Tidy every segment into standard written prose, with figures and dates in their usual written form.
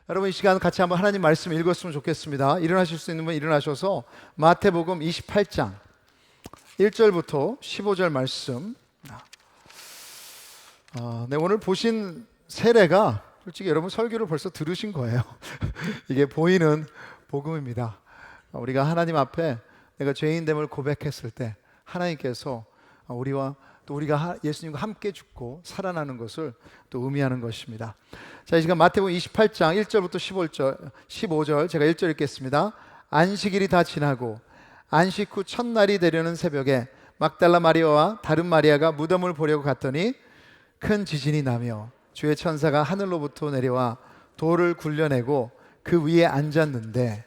여러분 이 시간 같이 한번 하나님 말씀 읽었으면 좋겠습니다. 일어나실 수 있는 분 일어나셔서 마태복음 28장 1절부터 15절 말씀. 네, 오늘 보신 세례가 솔직히 여러분 설교를 벌써 들으신 거예요. 이게 보이는 복음입니다. 우리가 하나님 앞에 내가 죄인됨을 고백했을 때 하나님께서 우리와 또 우리가 예수님과 함께 죽고 살아나는 것을 또 의미하는 것입니다. 자, 이 시간 마태복음 28장 1절부터 15절 제가 1절 읽겠습니다. 안식일이 다 지나고 안식 후 첫날이 되려는 새벽에 막달라 마리아와 다른 마리아가 무덤을 보려고 갔더니 큰 지진이 나며 주의 천사가 하늘로부터 내려와 돌을 굴려내고 그 위에 앉았는데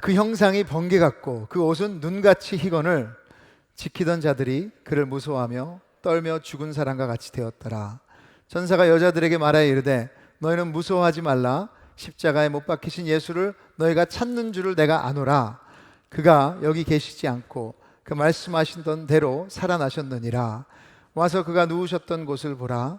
그 형상이 번개 같고 그 옷은 눈같이 희건을 지키던 자들이 그를 무서워하며 떨며 죽은 사람과 같이 되었더라. 천사가 여자들에게 말하여 이르되 너희는 무서워하지 말라. 십자가에 못 박히신 예수를 너희가 찾는 줄을 내가 아노라. 그가 여기 계시지 않고 그 말씀하시던 대로 살아나셨느니라. 와서 그가 누우셨던 곳을 보라.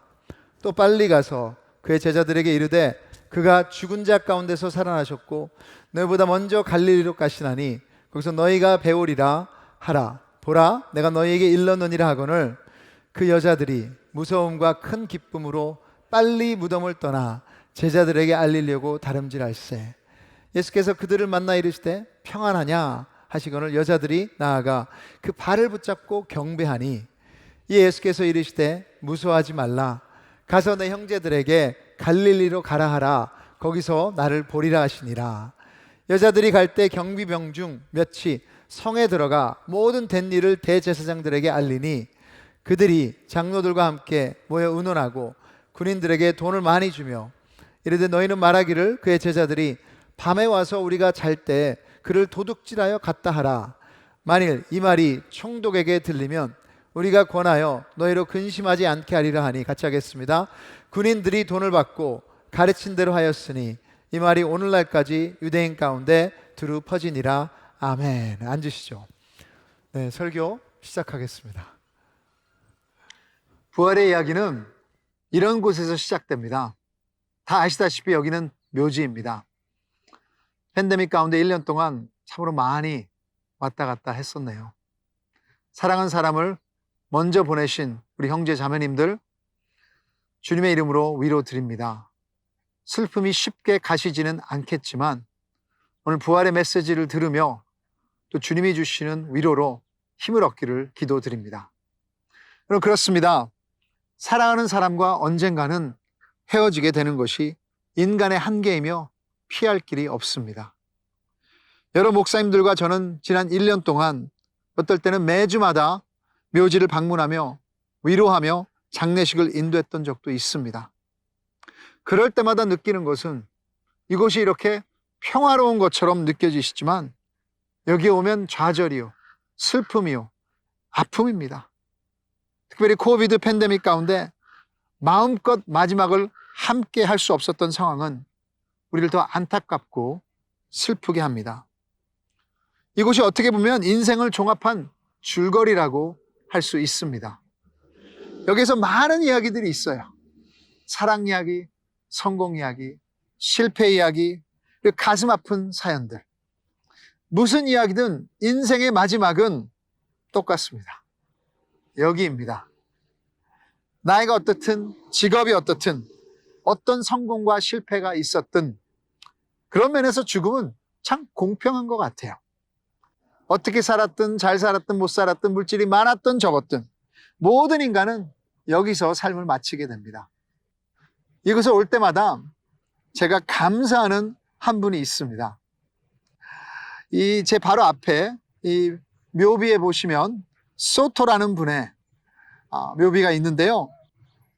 또 빨리 가서 그의 제자들에게 이르되 그가 죽은 자 가운데서 살아나셨고 너희보다 먼저 갈릴리로 가시나니 거기서 너희가 배우리라 하라. 보라, 내가 너희에게 일렀느니라 하거늘 그 여자들이 무서움과 큰 기쁨으로 빨리 무덤을 떠나 제자들에게 알리려고 다름질할세. 예수께서 그들을 만나 이르시되 평안하냐 하시거늘 여자들이 나아가 그 발을 붙잡고 경배하니 이에 예수께서 이르시되 무서워하지 말라. 가서 내 형제들에게 갈릴리로 가라 하라. 거기서 나를 보리라 하시니라. 여자들이 갈 때 경비병 중 몇이 성에 들어가 모든 된 일을 대제사장들에게 알리니 그들이 장로들과 함께 모여 의논하고 군인들에게 돈을 많이 주며 이르되 너희는 말하기를 그의 제자들이 밤에 와서 우리가 잘 때 그를 도둑질하여 갔다 하라. 만일 이 말이 총독에게 들리면 우리가 권하여 너희로 근심하지 않게 하리라 하니. 같이 하겠습니다. 군인들이 돈을 받고 가르친 대로 하였으니 이 말이 오늘날까지 유대인 가운데 두루 퍼지니라. 아멘. 앉으시죠. 네, 설교 시작하겠습니다. 부활의 이야기는 이런 곳에서 시작됩니다. 다 아시다시피 여기는 묘지입니다. 팬데믹 가운데 1년 동안 참으로 많이 왔다 갔다 했었네요. 사랑하는 사람을 먼저 보내신 우리 형제 자매님들 주님의 이름으로 위로 드립니다. 슬픔이 쉽게 가시지는 않겠지만 오늘 부활의 메시지를 들으며 또 주님이 주시는 위로로 힘을 얻기를 기도드립니다. 여러분, 그렇습니다. 사랑하는 사람과 언젠가는 헤어지게 되는 것이 인간의 한계이며 피할 길이 없습니다. 여러 목사님들과 저는 지난 1년 동안 어떨 때는 매주마다 묘지를 방문하며 위로하며 장례식을 인도했던 적도 있습니다. 그럴 때마다 느끼는 것은 이곳이 이렇게 평화로운 것처럼 느껴지시지만 여기에 오면 좌절이요, 슬픔이요, 아픔입니다. 특별히 코비드 팬데믹 가운데 마음껏 마지막을 함께 할 수 없었던 상황은 우리를 더 안타깝고 슬프게 합니다. 이곳이 어떻게 보면 인생을 종합한 줄거리라고 할 수 있습니다. 여기서 많은 이야기들이 있어요. 사랑 이야기, 성공 이야기, 실패 이야기, 그리고 가슴 아픈 사연들. 무슨 이야기든 인생의 마지막은 똑같습니다. 여기입니다. 나이가 어떻든 직업이 어떻든 어떤 성공과 실패가 있었든 그런 면에서 죽음은 참 공평한 것 같아요. 어떻게 살았든 잘 살았든 못 살았든 물질이 많았든 적었든 모든 인간은 여기서 삶을 마치게 됩니다. 이곳에 올 때마다 제가 감사하는 한 분이 있습니다. 이 제 바로 앞에 이 묘비에 보시면 소토라는 분의 묘비가 있는데요.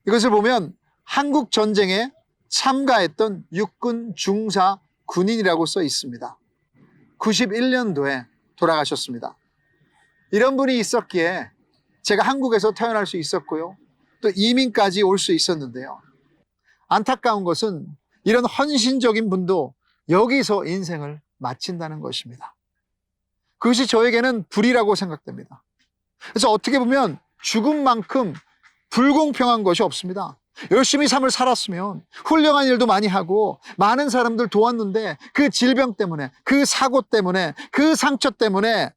이것을 보면 한국 전쟁에 참가했던 육군 중사 군인이라고 써 있습니다. 91년도에 돌아가셨습니다. 이런 분이 있었기에 제가 한국에서 태어날 수 있었고요. 또 이민까지 올 수 있었는데요. 안타까운 것은 이런 헌신적인 분도 여기서 인생을 마친다는 것입니다. 그것이 저에게는 불이라고 생각됩니다. 그래서 어떻게 보면 죽음만큼 불공평한 것이 없습니다. 열심히 삶을 살았으면, 훌륭한 일도 많이 하고 많은 사람들 도왔는데 그 질병 때문에, 그 사고 때문에, 그 상처 때문에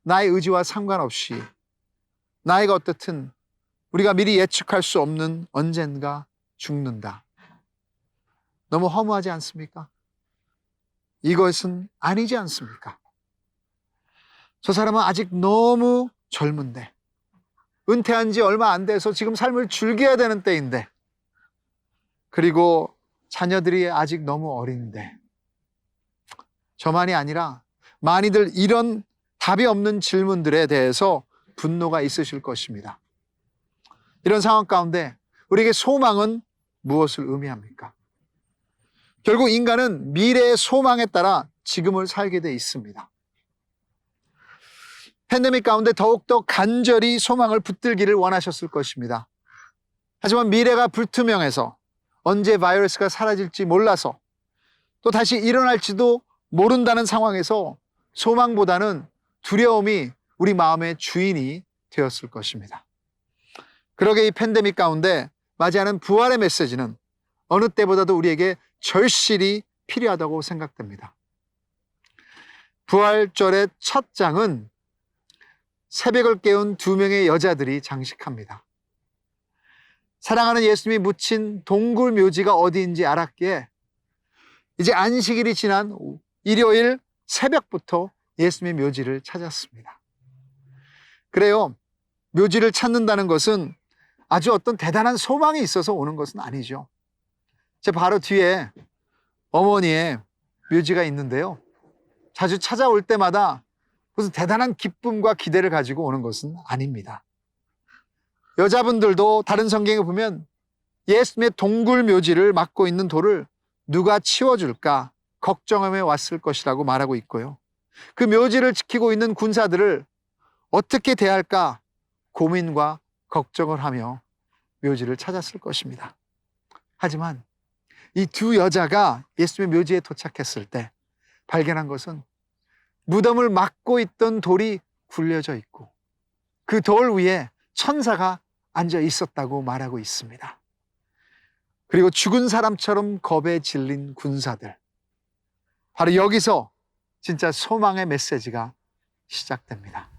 나의 의지와 상관없이 나이가 어떻든 우리가 미리 예측할 수 없는 언젠가 죽는다. 너무 허무하지 않습니까? 이것은 아니지 않습니까? 저 사람은 아직 너무 젊은데, 은퇴한 지 얼마 안 돼서 지금 삶을 즐겨야 되는 때인데, 그리고 자녀들이 아직 너무 어린데, 저만이 아니라 많이들 이런 답이 없는 질문들에 대해서 분노가 있으실 것입니다. 이런 상황 가운데 우리에게 소망은 무엇을 의미합니까? 결국 인간은 미래의 소망에 따라 지금을 살게 돼 있습니다. 팬데믹 가운데 더욱더 간절히 소망을 붙들기를 원하셨을 것입니다. 하지만 미래가 불투명해서, 언제 바이러스가 사라질지 몰라서, 또 다시 일어날지도 모른다는 상황에서 소망보다는 두려움이 우리 마음의 주인이 되었을 것입니다. 그러게 이 팬데믹 가운데 맞이하는 부활의 메시지는 어느 때보다도 우리에게 절실히 필요하다고 생각됩니다. 부활절의 첫 장은 새벽을 깨운 두 명의 여자들이 장식합니다. 사랑하는 예수님이 묻힌 동굴 묘지가 어디인지 알았기에 이제 안식일이 지난 일요일 새벽부터 예수님의 묘지를 찾았습니다. 그래요, 묘지를 찾는다는 것은 아주 어떤 대단한 소망이 있어서 오는 것은 아니죠. 제 바로 뒤에 어머니의 묘지가 있는데요, 자주 찾아올 때마다 무슨 대단한 기쁨과 기대를 가지고 오는 것은 아닙니다. 여자분들도 다른 성경에 보면 예수님의 동굴 묘지를 막고 있는 돌을 누가 치워줄까 걱정하며 왔을 것이라고 말하고 있고요, 그 묘지를 지키고 있는 군사들을 어떻게 대할까 고민과 걱정을 하며 묘지를 찾았을 것입니다. 하지만 이 두 여자가 예수님의 묘지에 도착했을 때 발견한 것은 무덤을 막고 있던 돌이 굴려져 있고 그 돌 위에 천사가 앉아 있었다고 말하고 있습니다. 그리고 죽은 사람처럼 겁에 질린 군사들, 바로 여기서 진짜 소망의 메시지가 시작됩니다.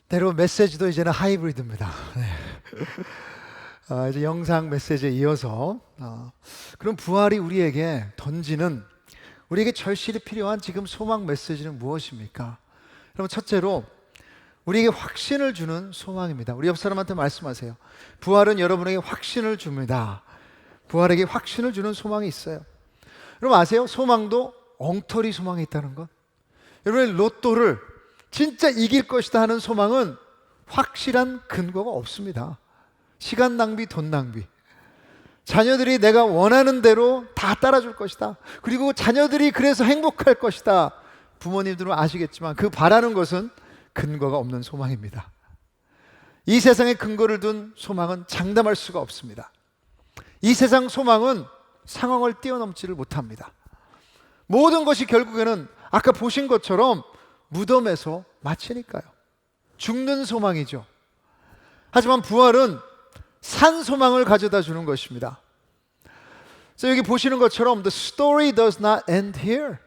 때로 메시지도 이제는 하이브리드입니다. 네. 이제 영상 메시지에 이어서 그럼 부활이 우리에게 던지는, 우리에게 절실히 필요한 지금 소망 메시지는 무엇입니까? 여러분, 첫째로 우리에게 확신을 주는 소망입니다. 우리 옆 사람한테 말씀하세요. 부활은 여러분에게 확신을 줍니다. 부활에게 확신을 주는 소망이 있어요. 여러분 아세요? 소망도 엉터리 소망이 있다는 것. 여러분의 로또를 진짜 이길 것이다 하는 소망은 확실한 근거가 없습니다. 시간 낭비, 돈 낭비. 자녀들이 내가 원하는 대로 다 따라줄 것이다, 그리고 자녀들이 그래서 행복할 것이다. 부모님들은 아시겠지만 그 바라는 것은 근거가 없는 소망입니다. 이 세상에 근거를 둔 소망은 장담할 수가 없습니다. 이 세상 소망은 상황을 뛰어넘지를 못합니다. 모든 것이 결국에는 아까 보신 것처럼 무덤에서 마치니까요. 죽는 소망이죠. 하지만 부활은 산 소망을 가져다 주는 것입니다. 그래서 여기 보시는 것처럼 The story does not end here.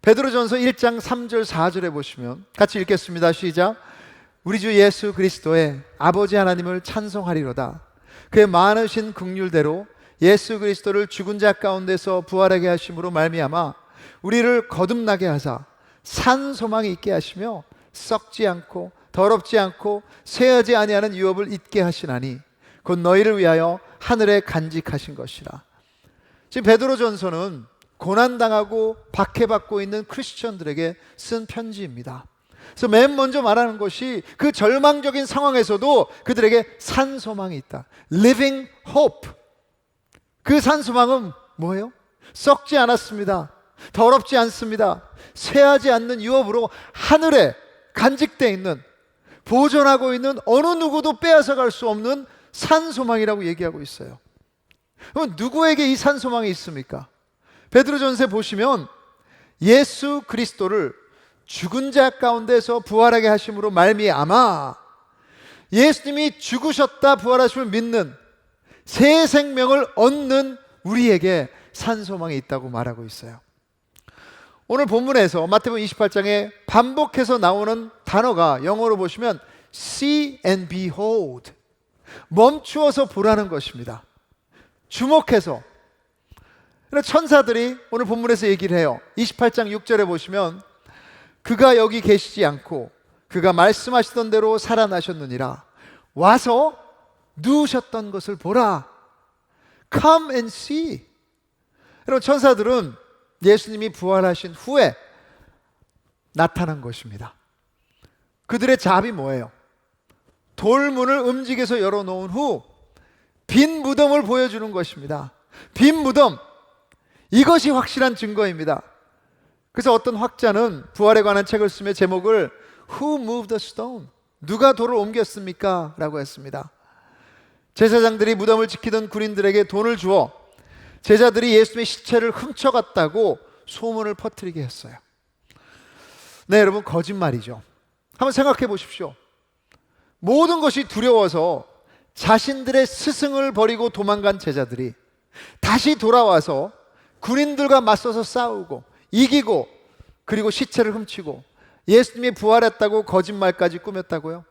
베드로전서 1장 3절 4절에 보시면 같이 읽겠습니다. 시작. 우리 주 예수 그리스도의 아버지 하나님을 찬송하리로다. 그의 많으신 긍휼대로 예수 그리스도를 죽은 자 가운데서 부활하게 하심으로 말미암아 우리를 거듭나게 하사 산 소망이 있게 하시며 썩지 않고 더럽지 않고 쇠하지 아니하는 유업을 잊게 하시나니 곧 너희를 위하여 하늘에 간직하신 것이라. 지금 베드로전서는 고난당하고 박해받고 있는 크리스천들에게 쓴 편지입니다. 그래서 맨 먼저 말하는 것이 그 절망적인 상황에서도 그들에게 산 소망이 있다. Living hope. 그 산 소망은 뭐예요? 썩지 않았습니다. 더럽지 않습니다. 쇠하지 않는 유업으로 하늘에 간직되어 있는, 보존하고 있는, 어느 누구도 빼앗아 갈 수 없는 산 소망이라고 얘기하고 있어요. 그럼 누구에게 이 산 소망이 있습니까? 베드로전서에 보시면 예수 그리스도를 죽은 자 가운데서 부활하게 하심으로 말미암아 예수님이 죽으셨다 부활하심을 믿는 새 생명을 얻는 우리에게 산 소망이 있다고 말하고 있어요. 오늘 본문에서 마태복음 28장에 반복해서 나오는 단어가 영어로 보시면 see and behold, 멈추어서 보라는 것입니다. 주목해서. 천사들이 오늘 본문에서 얘기를 해요. 28장 6절에 보시면 그가 여기 계시지 않고 그가 말씀하시던 대로 살아나셨느니라. 와서 누우셨던 것을 보라. Come and see. 여러분, 천사들은 예수님이 부활하신 후에 나타난 것입니다. 그들의 잡이 뭐예요? 돌문을 움직여서 열어놓은 후 빈 무덤을 보여주는 것입니다. 빈 무덤, 이것이 확실한 증거입니다. 그래서 어떤 학자는 부활에 관한 책을 쓰며 제목을 Who moved the stone? 누가 돌을 옮겼습니까? 라고 했습니다. 제사장들이 무덤을 지키던 군인들에게 돈을 주어 제자들이 예수님의 시체를 훔쳐갔다고 소문을 퍼뜨리게 했어요. 네, 여러분, 거짓말이죠. 한번 생각해 보십시오. 모든 것이 두려워서 자신들의 스승을 버리고 도망간 제자들이 다시 돌아와서 군인들과 맞서서 싸우고 이기고 그리고 시체를 훔치고 예수님이 부활했다고 거짓말까지 꾸몄다고요?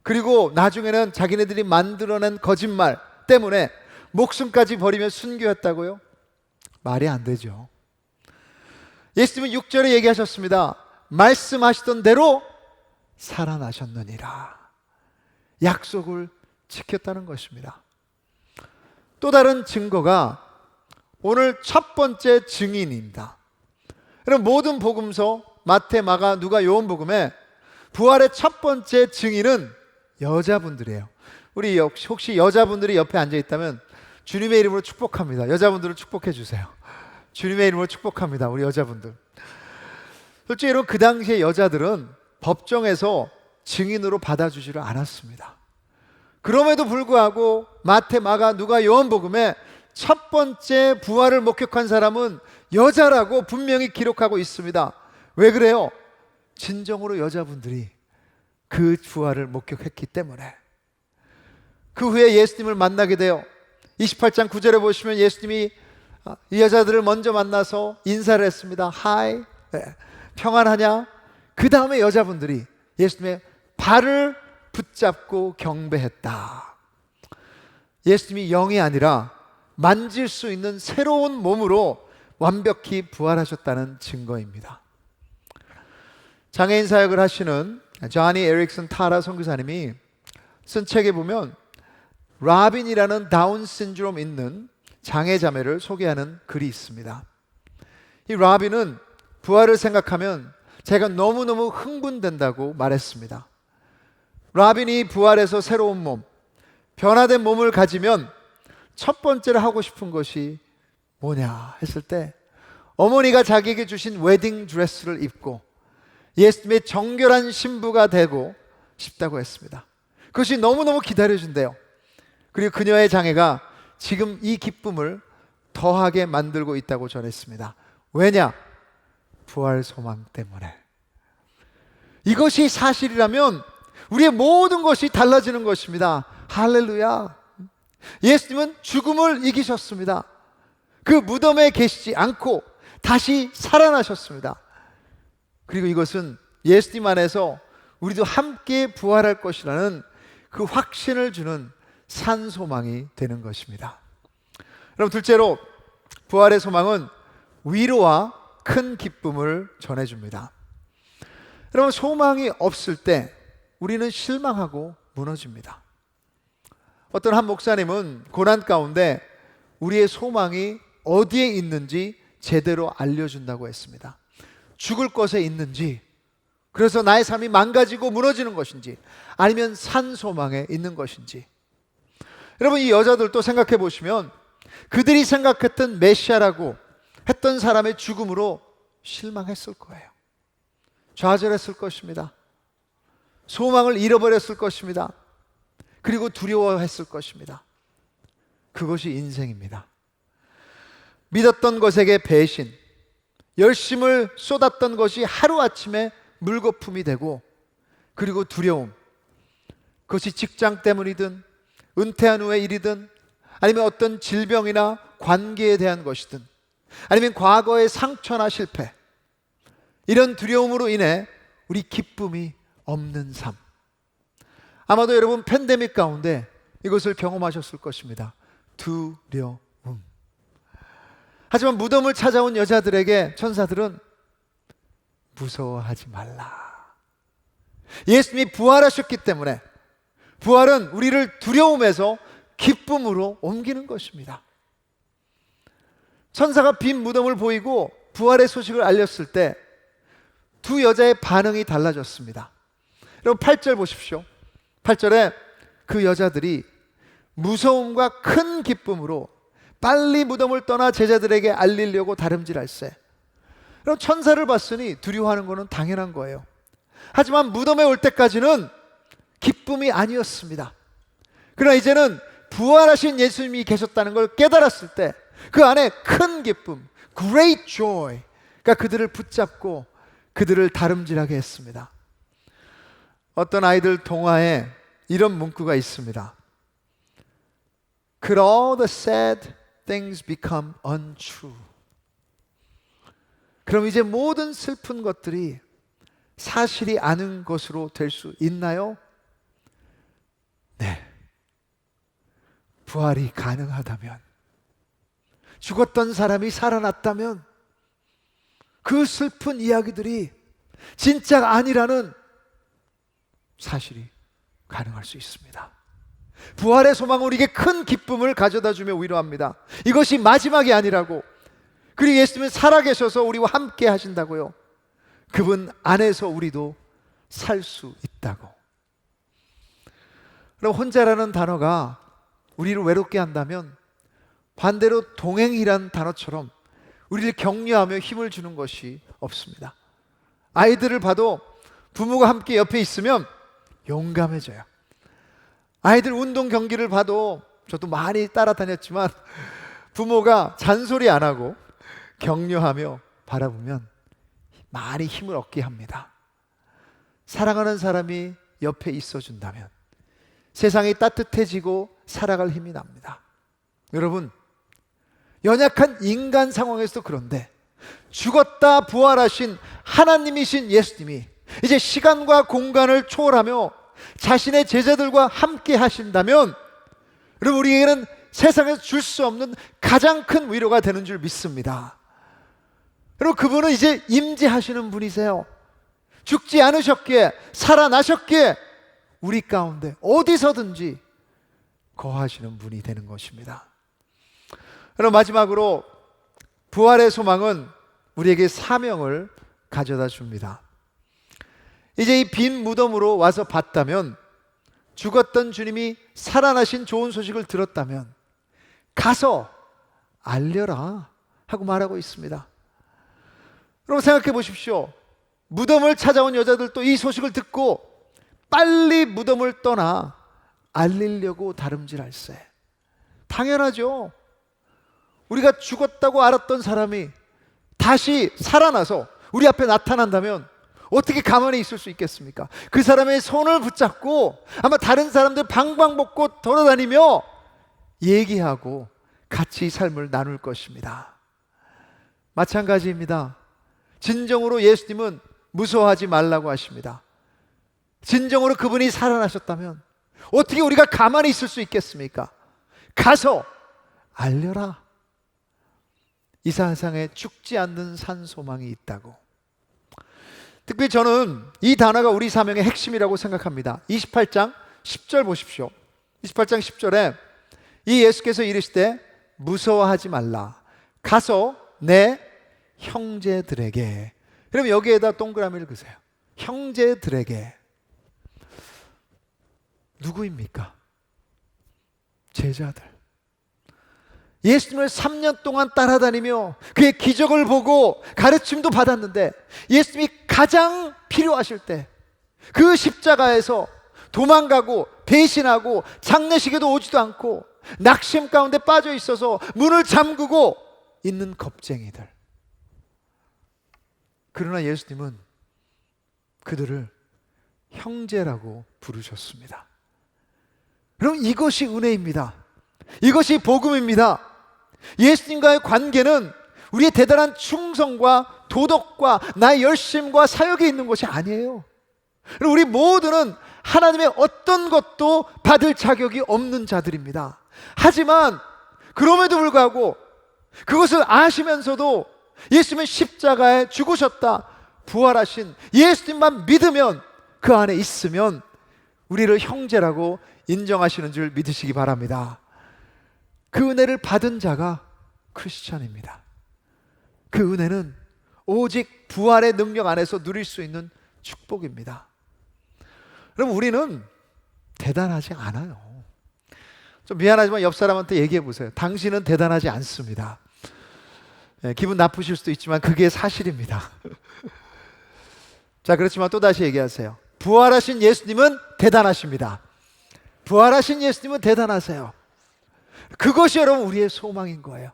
그리고 나중에는 자기네들이 만들어낸 거짓말 때문에 목숨까지 버리며 순교했다고요? 말이 안 되죠. 예수님은 6절에 얘기하셨습니다. 말씀하시던 대로 살아나셨느니라. 약속을 지켰다는 것입니다. 또 다른 증거가 오늘 첫 번째 증인입니다. 여러분, 모든 복음서 마태, 마가, 누가, 요한복음에 부활의 첫 번째 증인은 여자분들이에요. 우리 혹시 여자분들이 옆에 앉아 있다면 주님의 이름으로 축복합니다. 여자분들을 축복해 주세요. 주님의 이름으로 축복합니다. 우리 여자분들. 솔직히 여러분, 그 당시에 여자들은 법정에서 증인으로 받아주지를 않았습니다. 그럼에도 불구하고 마태, 마가, 누가, 요한복음에 첫 번째 부활을 목격한 사람은 여자라고 분명히 기록하고 있습니다. 왜 그래요? 진정으로 여자분들이 그 부활을 목격했기 때문에. 그 후에 예수님을 만나게 돼요. 28장 9절에 보시면 예수님이 이 여자들을 먼저 만나서 인사를 했습니다. 하이, 네. 평안하냐? 그 다음에 여자분들이 예수님의 발을 붙잡고 경배했다. 예수님이 영이 아니라 만질 수 있는 새로운 몸으로 완벽히 부활하셨다는 증거입니다. 장애인 사역을 하시는 조니 에릭슨 타라 선교사님이 쓴 책에 보면 라빈이라는 다운 신드롬 있는 장애 자매를 소개하는 글이 있습니다. 이 라빈은 부활을 생각하면 제가 너무너무 흥분된다고 말했습니다. 라빈이 부활해서 새로운 몸, 변화된 몸을 가지면 첫 번째로 하고 싶은 것이 뭐냐 했을 때 어머니가 자기에게 주신 웨딩 드레스를 입고 예수님의 정결한 신부가 되고 싶다고 했습니다. 그것이 너무너무 기다려진대요. 그리고 그녀의 장애가 지금 이 기쁨을 더하게 만들고 있다고 전했습니다. 왜냐? 부활 소망 때문에. 이것이 사실이라면 우리의 모든 것이 달라지는 것입니다. 할렐루야. 예수님은 죽음을 이기셨습니다. 그 무덤에 계시지 않고 다시 살아나셨습니다. 그리고 이것은 예수님 안에서 우리도 함께 부활할 것이라는 그 확신을 주는 산 소망이 되는 것입니다. 그럼 둘째로 부활의 소망은 위로와 큰 기쁨을 전해줍니다. 여러분, 소망이 없을 때 우리는 실망하고 무너집니다. 어떤 한 목사님은 고난 가운데 우리의 소망이 어디에 있는지 제대로 알려준다고 했습니다. 죽을 것에 있는지, 그래서 나의 삶이 망가지고 무너지는 것인지, 아니면 산 소망에 있는 것인지. 여러분, 이 여자들도 생각해 보시면 그들이 생각했던 메시아라고 했던 사람의 죽음으로 실망했을 거예요. 좌절했을 것입니다. 소망을 잃어버렸을 것입니다. 그리고 두려워했을 것입니다. 그것이 인생입니다. 믿었던 것에게 배신, 열심을 쏟았던 것이 하루아침에 물거품이 되고, 그리고 두려움, 그것이 직장 때문이든 은퇴한 후의 일이든 아니면 어떤 질병이나 관계에 대한 것이든 아니면 과거의 상처나 실패, 이런 두려움으로 인해 우리 기쁨이 없는 삶. 아마도 여러분 팬데믹 가운데 이것을 경험하셨을 것입니다. 두려움. 하지만 무덤을 찾아온 여자들에게 천사들은 무서워하지 말라. 예수님이 부활하셨기 때문에 부활은 우리를 두려움에서 기쁨으로 옮기는 것입니다. 천사가 빈 무덤을 보이고 부활의 소식을 알렸을 때 두 여자의 반응이 달라졌습니다. 여러분 8절 보십시오. 8절에 그 여자들이 무서움과 큰 기쁨으로 빨리 무덤을 떠나 제자들에게 알리려고 다름질할세. 여러분 천사를 봤으니 두려워하는 것은 당연한 거예요. 하지만 무덤에 올 때까지는 기쁨이 아니었습니다. 그러나 이제는 부활하신 예수님이 계셨다는 걸 깨달았을 때 그 안에 큰 기쁨, great joy가 그들을 붙잡고 그들을 다름질하게 했습니다. 어떤 아이들 동화에 이런 문구가 있습니다. Could all the sad things become untrue? 그럼 이제 모든 슬픈 것들이 사실이 아닌 것으로 될 수 있나요? 네. 부활이 가능하다면, 죽었던 사람이 살아났다면 그 슬픈 이야기들이 진짜가 아니라는 사실이 가능할 수 있습니다. 부활의 소망은 우리에게 큰 기쁨을 가져다 주며 위로합니다. 이것이 마지막이 아니라고, 그리고 예수님은 살아계셔서 우리와 함께 하신다고요. 그분 안에서 우리도 살 수 있다고. 그럼 혼자라는 단어가 우리를 외롭게 한다면 반대로 동행이란 단어처럼 우리를 격려하며 힘을 주는 것이 없습니다. 아이들을 봐도 부모가 함께 옆에 있으면 용감해져요. 아이들 운동 경기를 봐도 저도 많이 따라다녔지만 부모가 잔소리 안 하고 격려하며 바라보면 많이 힘을 얻게 합니다. 사랑하는 사람이 옆에 있어준다면 세상이 따뜻해지고 살아갈 힘이 납니다. 여러분, 연약한 인간 상황에서도 그런데 죽었다 부활하신 하나님이신 예수님이 이제 시간과 공간을 초월하며 자신의 제자들과 함께 하신다면 여러분, 우리에게는 세상에서 줄 수 없는 가장 큰 위로가 되는 줄 믿습니다. 여러분, 그분은 이제 임재하시는 분이세요. 죽지 않으셨기에, 살아나셨기에 우리 가운데 어디서든지 거하시는 분이 되는 것입니다. 그럼 마지막으로 부활의 소망은 우리에게 사명을 가져다 줍니다. 이제 이 빈 무덤으로 와서 봤다면, 죽었던 주님이 살아나신 좋은 소식을 들었다면 가서 알려라 하고 말하고 있습니다. 여러분 생각해 보십시오. 무덤을 찾아온 여자들도 이 소식을 듣고 빨리 무덤을 떠나 알리려고 다름질할세. 당연하죠. 우리가 죽었다고 알았던 사람이 다시 살아나서 우리 앞에 나타난다면 어떻게 가만히 있을 수 있겠습니까? 그 사람의 손을 붙잡고 아마 다른 사람들 방방곡곡 돌아다니며 얘기하고 같이 삶을 나눌 것입니다. 마찬가지입니다. 진정으로 예수님은 무서워하지 말라고 하십니다. 진정으로 그분이 살아나셨다면 어떻게 우리가 가만히 있을 수 있겠습니까? 가서 알려라. 이 세상에 죽지 않는 산 소망이 있다고. 특별히 저는 이 단어가 우리 사명의 핵심이라고 생각합니다. 28장 10절 보십시오. 28장 10절에 이 예수께서 이르시되 무서워하지 말라. 가서 내 형제들에게. 그럼 여기에다 동그라미를 그으세요. 형제들에게. 누구입니까? 제자들. 예수님을 3년 동안 따라다니며 그의 기적을 보고 가르침도 받았는데 예수님이 가장 필요하실 때 그 십자가에서 도망가고 배신하고 장례식에도 오지도 않고 낙심 가운데 빠져 있어서 문을 잠그고 있는 겁쟁이들. 그러나 예수님은 그들을 형제라고 부르셨습니다. 여러분, 이것이 은혜입니다. 이것이 복음입니다. 예수님과의 관계는 우리의 대단한 충성과 도덕과 나의 열심과 사역이 있는 것이 아니에요. 우리 모두는 하나님의 어떤 것도 받을 자격이 없는 자들입니다. 하지만 그럼에도 불구하고 그것을 아시면서도 예수님은 십자가에 죽으셨다, 부활하신 예수님만 믿으면, 그 안에 있으면 우리를 형제라고 인정하시는 줄 믿으시기 바랍니다. 그 은혜를 받은 자가 크리스찬입니다. 그 은혜는 오직 부활의 능력 안에서 누릴 수 있는 축복입니다. 그럼 우리는 대단하지 않아요. 좀 미안하지만 옆 사람한테 얘기해 보세요. 당신은 대단하지 않습니다. 기분 나쁘실 수도 있지만 그게 사실입니다. 자, 그렇지만 또다시 얘기하세요. 부활하신 예수님은 대단하십니다. 부활하신 예수님은 대단하세요. 그것이 여러분 우리의 소망인 거예요.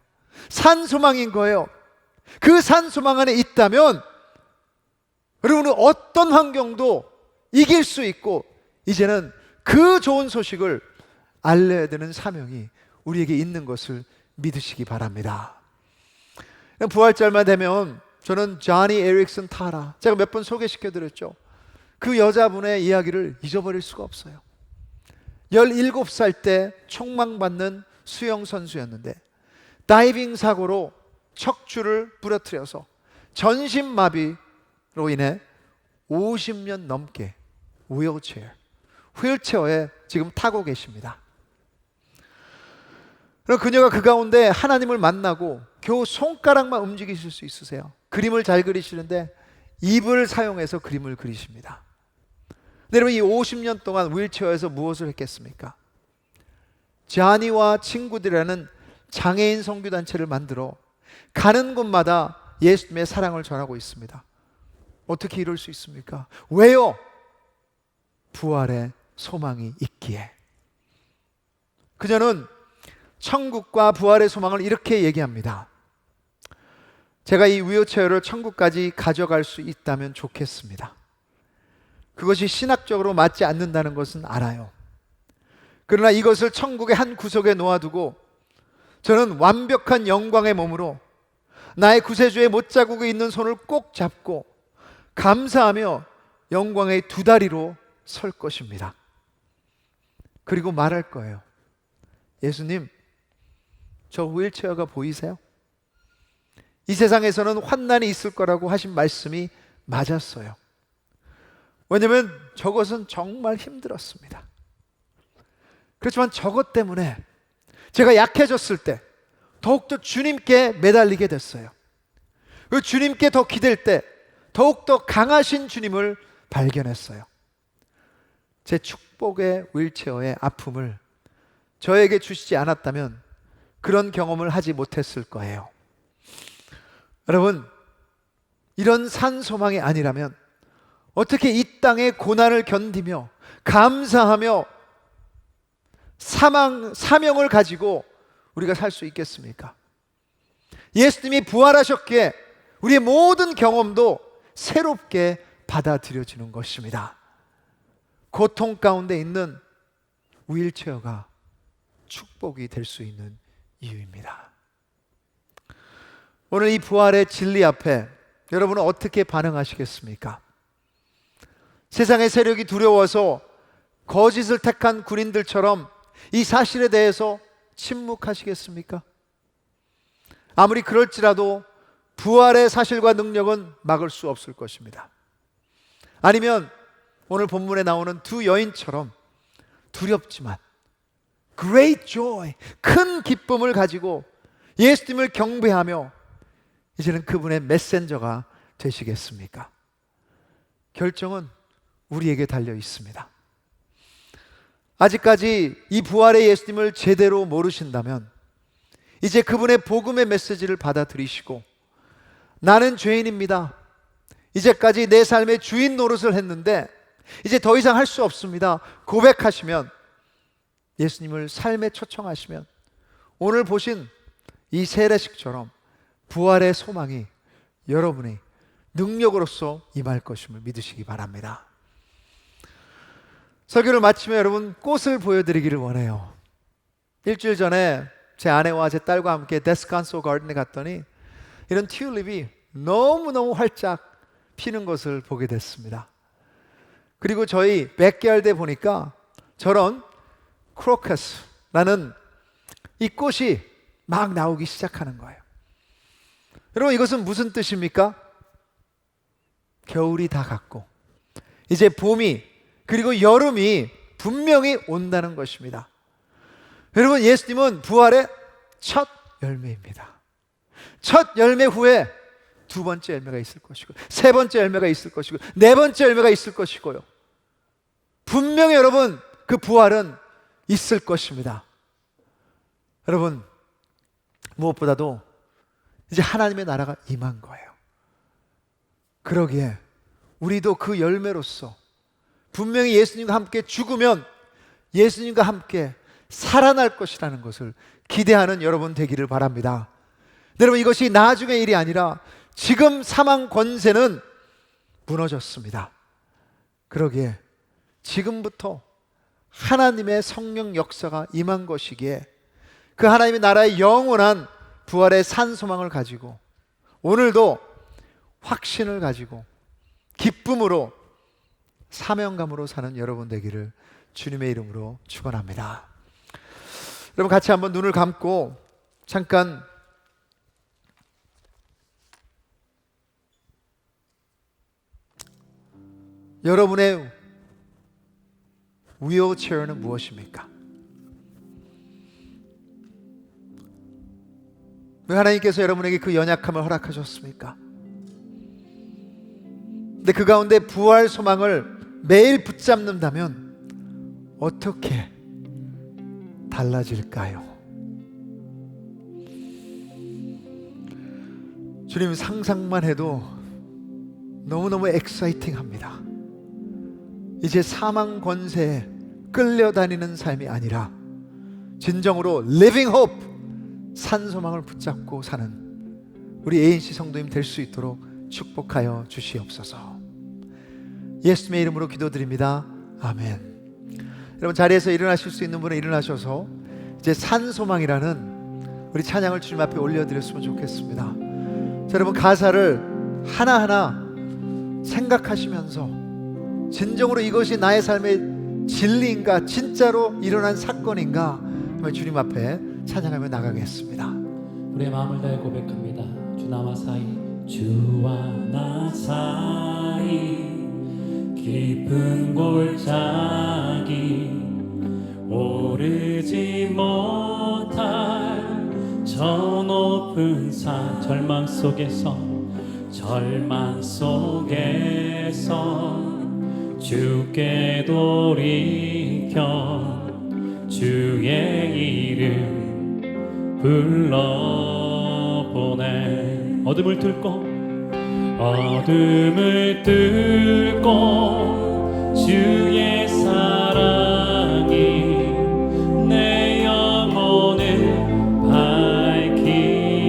산소망인 거예요. 그 산소망 안에 있다면 여러분은 어떤 환경도 이길 수 있고, 이제는 그 좋은 소식을 알려야 되는 사명이 우리에게 있는 것을 믿으시기 바랍니다. 부활절만 되면 저는 조니 에릭슨 타라, 제가 몇 번 소개시켜 드렸죠. 그 여자분의 이야기를 잊어버릴 수가 없어요. 17살 때 촉망받는 수영선수였는데 다이빙 사고로 척추를 부러뜨려서 전신마비로 인해 50년 넘게 휠체어에 지금 타고 계십니다. 그럼 그녀가 그 가운데 하나님을 만나고 겨우 손가락만 움직이실 수 있으세요. 그림을 잘 그리시는데 입을 사용해서 그림을 그리십니다. 근데 여러분, 이 50년 동안 휠체어에서 무엇을 했겠습니까? 자니와 친구들이라는 장애인 선교단체를 만들어 가는 곳마다 예수님의 사랑을 전하고 있습니다. 어떻게 이럴 수 있습니까? 왜요? 부활의 소망이 있기에. 그녀는 천국과 부활의 소망을 이렇게 얘기합니다. 제가 이 휠체어를 천국까지 가져갈 수 있다면 좋겠습니다. 그것이 신학적으로 맞지 않는다는 것은 알아요. 그러나 이것을 천국의 한 구석에 놓아두고 저는 완벽한 영광의 몸으로 나의 구세주의 못자국에 있는 손을 꼭 잡고 감사하며 영광의 두 다리로 설 것입니다. 그리고 말할 거예요. 예수님, 저 휠체어가 보이세요? 이 세상에서는 환난이 있을 거라고 하신 말씀이 맞았어요. 왜냐하면 저것은 정말 힘들었습니다. 그렇지만 저것 때문에 제가 약해졌을 때 더욱더 주님께 매달리게 됐어요. 그 주님께 더 기댈 때 더욱더 강하신 주님을 발견했어요. 제 축복의 휠체어의 아픔을 저에게 주시지 않았다면 그런 경험을 하지 못했을 거예요. 여러분, 이런 산소망이 아니라면 어떻게 이 땅의 고난을 견디며 감사하며 사명을 가지고 우리가 살 수 있겠습니까? 예수님이 부활하셨기에 우리의 모든 경험도 새롭게 받아들여지는 것입니다. 고통 가운데 있는 휠체어가 축복이 될 수 있는 이유입니다. 오늘 이 부활의 진리 앞에 여러분은 어떻게 반응하시겠습니까? 세상의 세력이 두려워서 거짓을 택한 군인들처럼 이 사실에 대해서 침묵하시겠습니까? 아무리 그럴지라도 부활의 사실과 능력은 막을 수 없을 것입니다. 아니면 오늘 본문에 나오는 두 여인처럼 두렵지만 great joy, 큰 기쁨을 가지고 예수님을 경배하며 이제는 그분의 메신저가 되시겠습니까? 결정은 우리에게 달려 있습니다. 아직까지 이 부활의 예수님을 제대로 모르신다면 이제 그분의 복음의 메시지를 받아들이시고, 나는 죄인입니다, 이제까지 내 삶의 주인 노릇을 했는데 이제 더 이상 할 수 없습니다 고백하시면, 예수님을 삶에 초청하시면 오늘 보신 이 세례식처럼 부활의 소망이 여러분의 능력으로서 임할 것임을 믿으시기 바랍니다. 설교를 마치면 여러분 꽃을 보여드리기를 원해요. 일주일 전에 제 아내와 제 딸과 함께 데스칸소 가든에 갔더니 이런 튤립이 너무너무 활짝 피는 것을 보게 됐습니다. 그리고 저희 백야드에 보니까 저런 크로커스라는 이 꽃이 막 나오기 시작하는 거예요. 여러분, 이것은 무슨 뜻입니까? 겨울이 다 갔고 이제 봄이 그리고 여름이 분명히 온다는 것입니다. 여러분, 예수님은 부활의 첫 열매입니다. 첫 열매 후에 두 번째 열매가 있을 것이고, 세 번째 열매가 있을 것이고, 네 번째 열매가 있을 것이고요. 분명히 여러분, 그 부활은 있을 것입니다. 여러분, 무엇보다도 이제 하나님의 나라가 임한 거예요. 그러기에 우리도 그 열매로서 분명히 예수님과 함께 죽으면 예수님과 함께 살아날 것이라는 것을 기대하는 여러분 되기를 바랍니다. 여러분, 이것이 나중의 일이 아니라 지금 사망 권세는 무너졌습니다. 그러기에 지금부터 하나님의 성령 역사가 임한 것이기에 그 하나님의 나라의 영원한 부활의 산소망을 가지고 오늘도 확신을 가지고 기쁨으로 사명감으로 사는 여러분 되기를 주님의 이름으로 축원합니다. 여러분, 같이 한번 눈을 감고 잠깐 여러분의 휠체어는 무엇입니까? 왜 하나님께서 여러분에게 그 연약함을 허락하셨습니까? 근데 그 가운데 부활 소망을 매일 붙잡는다면 어떻게 달라질까요? 주님, 상상만 해도 너무너무 엑사이팅합니다. 이제 사망 권세에 끌려다니는 삶이 아니라 진정으로 living hope, 산소망을 붙잡고 사는 우리 ANC 성도님 될 수 있도록 축복하여 주시옵소서. 예수님의 이름으로 기도드립니다. 아멘. 여러분, 자리에서 일어나실 수 있는 분은 일어나셔서 이제 산소망이라는 우리 찬양을 주님 앞에 올려드렸으면 좋겠습니다. 자, 여러분, 가사를 하나하나 생각하시면서 진정으로 이것이 나의 삶의 진리인가, 진짜로 일어난 사건인가 주님 앞에 찬양하며 나가겠습니다. 우리의 마음을 다해 고백합니다. 주 나와 사이, 주와 나 사이 깊은 골짜기 오르지 못할 저 높은 산, 절망 속에서 주께 돌이켜 주의 이름 불러보내. 어둠을 뚫고 주의 사랑이 내 영혼을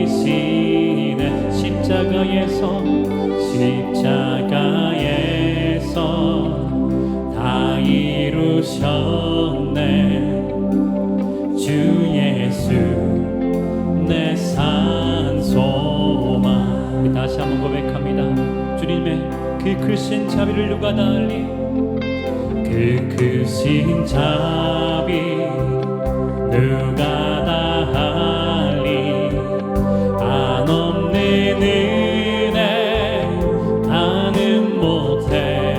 밝히시네. 십자가에서 다 이루셨네. 주 예수 내 산소망. 우리 다시 한번 고백합니다. 주님의 그 크신 자비를 누가 다 알리? 그 크신 자비 누가 다 알리? 한없는 은혜 다는 못해.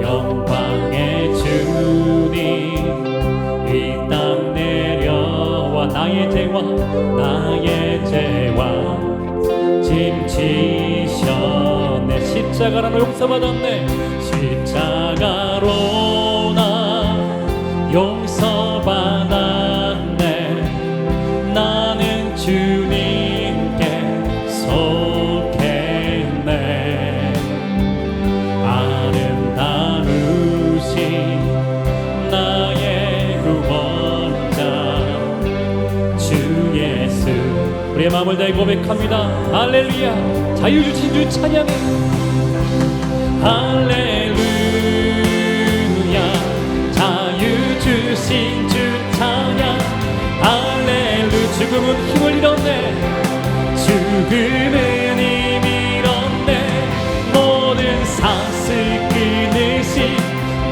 영광의 주님 이 땅 내려와 나의 죄와 짐 지셨네. 십자가로 용서받았네. 십자가로 나 용서받았네. 나는 주님께 속했네. 아름다우신 나의 구원자 주 예수. 우리의 마음을 다해 고백합니다. 할렐루야. 자유 주신 주 찬양해. 할렐루야. 주신 주 찬양 할렐루야. 죽음은 힘을 잃었네. 죽음은 힘을 잃었네. 모든 사슬 끊으신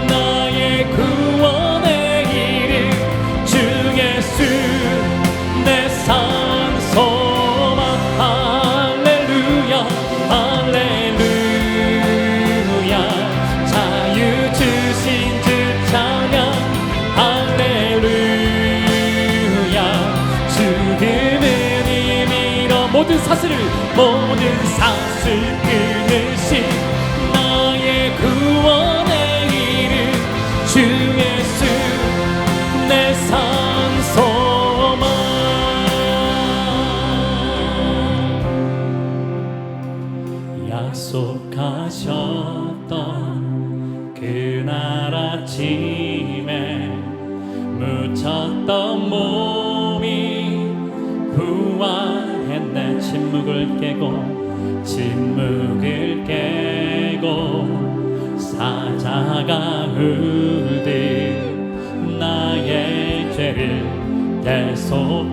나의 구원의 이름 주 예수 내 산 소망. 할렐루야 할렐루야. 자유 주신 주 찬양 할렐루야. 죽음은 이미러 모든 사슬을 끊으신 나의 구원의 이름 주 예수 내 산 소망. 약속하셨던 그날 아침에 묻혔던 몸이 부활했네. 침묵을 깨고 사자가 울듯 나의 죄를 대속하셨네.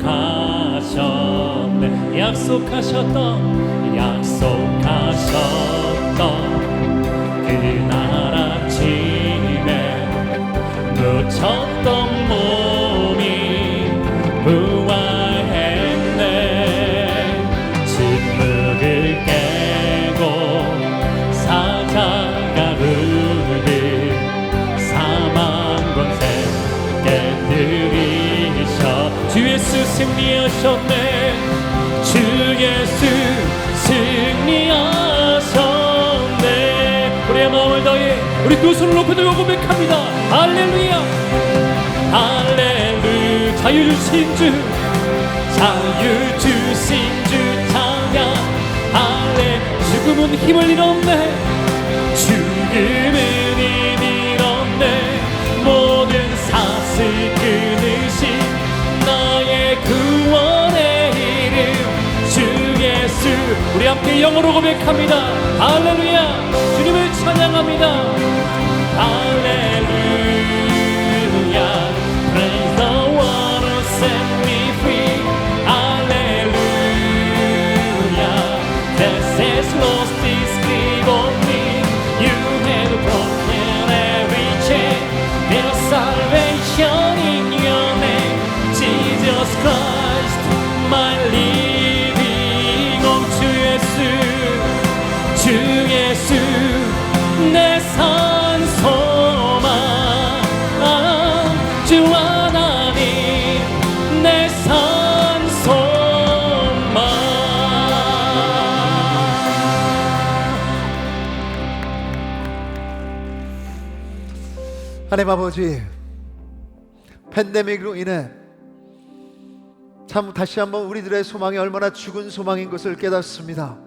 약속하셨던 그날 아침에 묻혔던 몸이 부활했네. 침묵을 깨고 사자가 울듯 사망 권세 깨뜨리셔. 주 예수 승리하셨네. 주 예수 승리하셨네. 우리의 마음을 다해 우리 두 손을 높이 들고 고백합니다. 할렐루야 할렐루야. 자유 주신 주 찬양 할렐. 죽음은 힘을 잃었네. 죽음은 힘을 잃었네. 모든 사슬 끊으신 나의 구원의 이름 주 예수. 우리 함께 영어로 고백합니다. 할렐루야. 주님을 찬양합니다. 할렐루야. Praise the one who set me free. Hallelujah. Death has lost its grip on me. You have broken every chain. There's salvation in your name, Jesus Christ, my living hope. 주 예수 내 산 소망. 주 하나님 내 산 소망. 하나님 아버지, 팬데믹으로 인해 참 다시 한번 우리들의 소망이 얼마나 죽은 소망인 것을 깨닫습니다.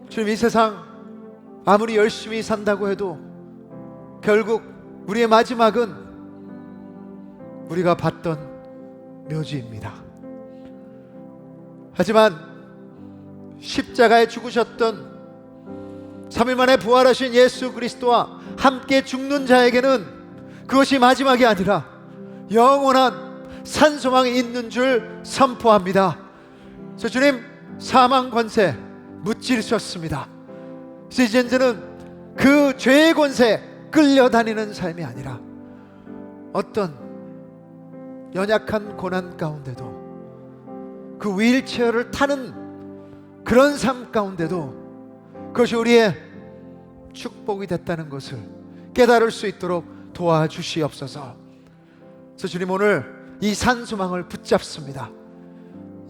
주님, 이 세상 아무리 열심히 산다고 해도 결국 우리의 마지막은 우리가 받던 묘지입니다. 하지만 십자가에 죽으셨던 3일 만에 부활하신 예수 그리스도와 함께 죽는 자에게는 그것이 마지막이 아니라 영원한 산소망이 있는 줄 선포합니다. 그래서 주님, 사망 권세 무찌르셨습니다. 이제는 그 죄의 권세 끌려다니는 삶이 아니라 어떤 연약한 고난 가운데도 그 휠체어를 타는 그런 삶 가운데도 그것이 우리의 축복이 됐다는 것을 깨달을 수 있도록 도와주시옵소서. 그래서 주님, 오늘 이 산소망을 붙잡습니다.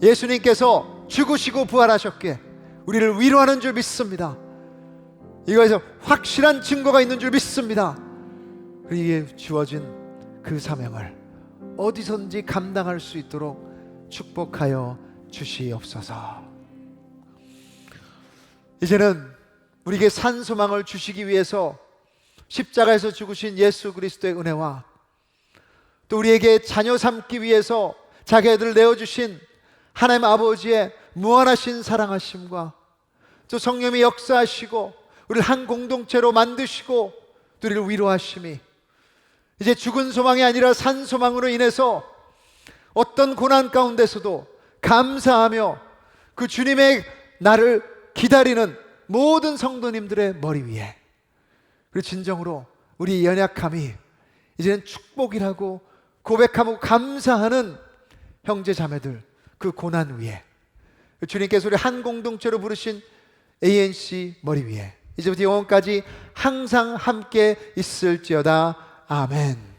예수님께서 죽으시고 부활하셨기에 우리를 위로하는 줄 믿습니다. 이거에서 확실한 증거가 있는 줄 믿습니다. 우리에게 주어진 그 사명을 어디선지 감당할 수 있도록 축복하여 주시옵소서. 이제는 우리에게 산소망을 주시기 위해서 십자가에서 죽으신 예수 그리스도의 은혜와 또 우리에게 자녀 삼기 위해서 자기 아들을 내어주신 하나님 아버지의 무한하신 사랑하심과 또 성령이 역사하시고 우리를 한 공동체로 만드시고 또 우리를 위로하심이 이제 죽은 소망이 아니라 산 소망으로 인해서 어떤 고난 가운데서도 감사하며 그 주님의 나를 기다리는 모든 성도님들의 머리 위에, 그리고 진정으로 우리 연약함이 이제는 축복이라고 고백하고 감사하는 형제 자매들, 그 고난 위에 주님께서 우리 한 공동체로 부르신 ANC 머리 위에 이제부터 영원까지 항상 함께 있을지어다. 아멘.